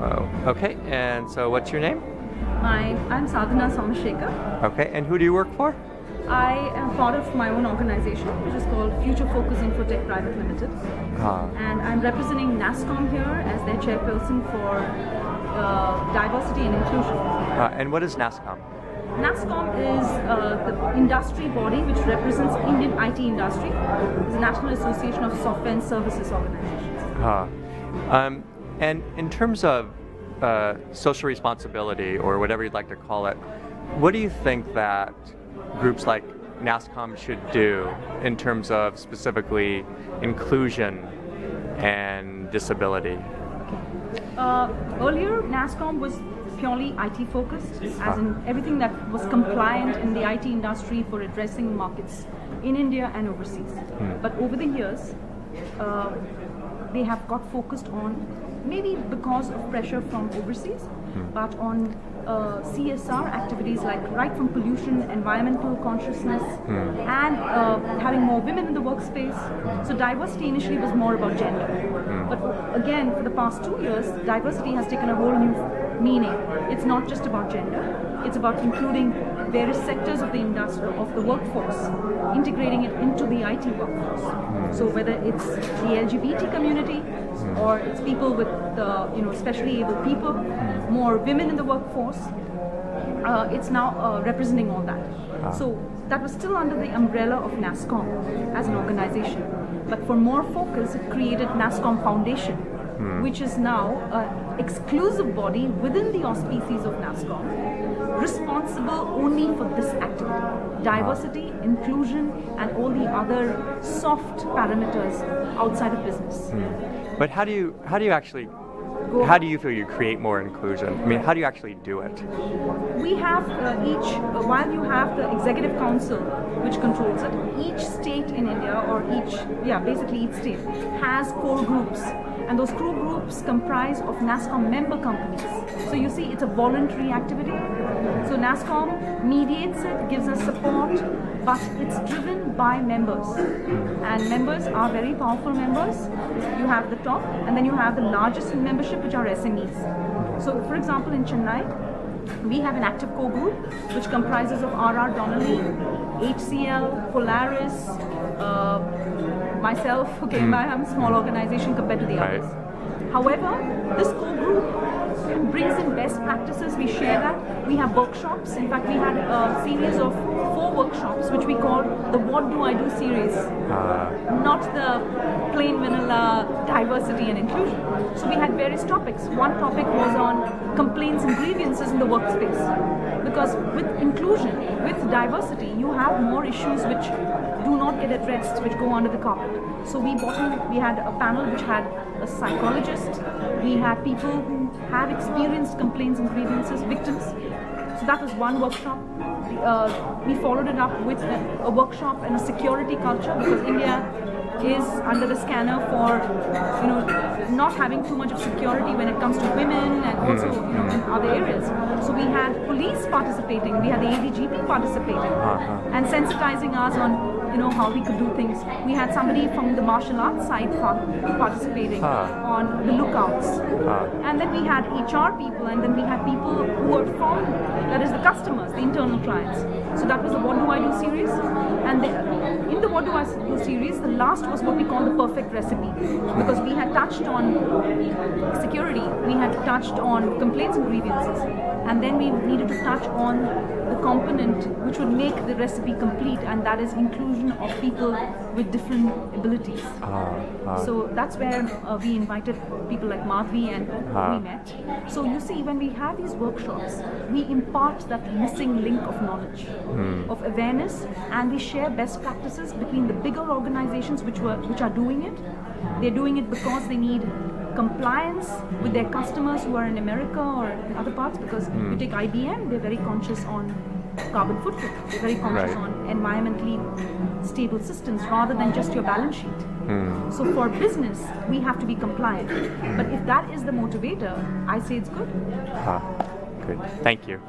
Oh, okay. And so what's your name? I'm Sadhana. Okay. And who do you work for? I am part of my own organization, which is called Future Focus Infotech Private Limited. And I'm representing NASCOM here as their chairperson for diversity and inclusion. And what is NASCOM? NASCOM is the industry body which represents Indian IT industry. It's the National Association of Software and Services Organizations. And in terms of social responsibility, or whatever you'd like to call it, what do you think that groups like NASCOM should do in terms of specifically inclusion and disability? Earlier, NASCOM was purely IT focused, as in everything that was compliant in the IT industry for addressing markets in India and overseas. But over the years, they have got focused on, maybe because of pressure from overseas, but on CSR activities like right from pollution, environmental consciousness, and having more women in the workspace. So diversity initially was more about gender. But again, for the past 2 years, diversity has taken a whole new meaning. It's not just about gender, it's about including various sectors of the industry, of the workforce, integrating it into the IT workforce. So whether it's the LGBT community, or it's people with especially able people, more women in the workforce, it's now representing all that. So that was still under the umbrella of NASCOM as an organization. But for more focus, it created NASCOM Foundation, which is now an exclusive body within the auspices of NASCOM, responsible only for this activity: diversity, inclusion, and all the other soft parameters outside of business. But how do you feel you create more inclusion? I mean, how do you actually do it? We have while you have the Executive Council, which controls it, each state in India, or basically each state, has core groups. And those core groups comprise of NASCOM member companies. So you see, it's a voluntary activity. So NASCOM mediates it, gives us support, but it's driven by members. And members are very powerful members. You have the top, and then you have the largest in membership, which are SMEs. So for example, in Chennai, we have an active core group, which comprises of R.R. Donnelly, HCL, Polaris, myself. I am a small organization compared to the others. However, this core group brings in best practices. We share that. We have workshops. In fact, we had a series of 4 workshops, which we called the What Do I Do series. Not the plain vanilla diversity and inclusion. So we had various topics. One topic was on complaints and grievances in the workspace. Because with inclusion, with diversity, you have more issues which do not get addressed, which go under the carpet. So we had a panel which had a psychologist, we had people who have experienced complaints and grievances, victims. So that was one workshop. We followed it up with a workshop and a security culture, because India is under the scanner for not having too much of security when it comes to women, and also in other areas. So we had police participating, we had the ADGP participating, and sensitizing us on how we could do things. We had somebody from the martial arts side participating on the lookouts. And then we had HR people, and then we had people who were from, that is the customers, the internal clients. So that was the What Do I Do series. And in the What Do I Do series, the last was what we call the perfect recipe. Because we had touched on security, we had touched on complaints and grievances, and then we needed to touch on the component which would make the recipe complete, and that is inclusion of people with different abilities. So that's where we invited people like Madhvi, and we met. So you see, when we have these workshops, we impart that missing link of knowledge, of awareness, and we share best practices between the bigger organizations which are doing it. They're doing it because they need compliance with their customers who are in America or in other parts, because you take IBM, they're very conscious on carbon footprint, they're very conscious on environmentally stable systems rather than just your balance sheet. So for business, we have to be compliant. But if that is the motivator, I say it's good. Good. Thank you.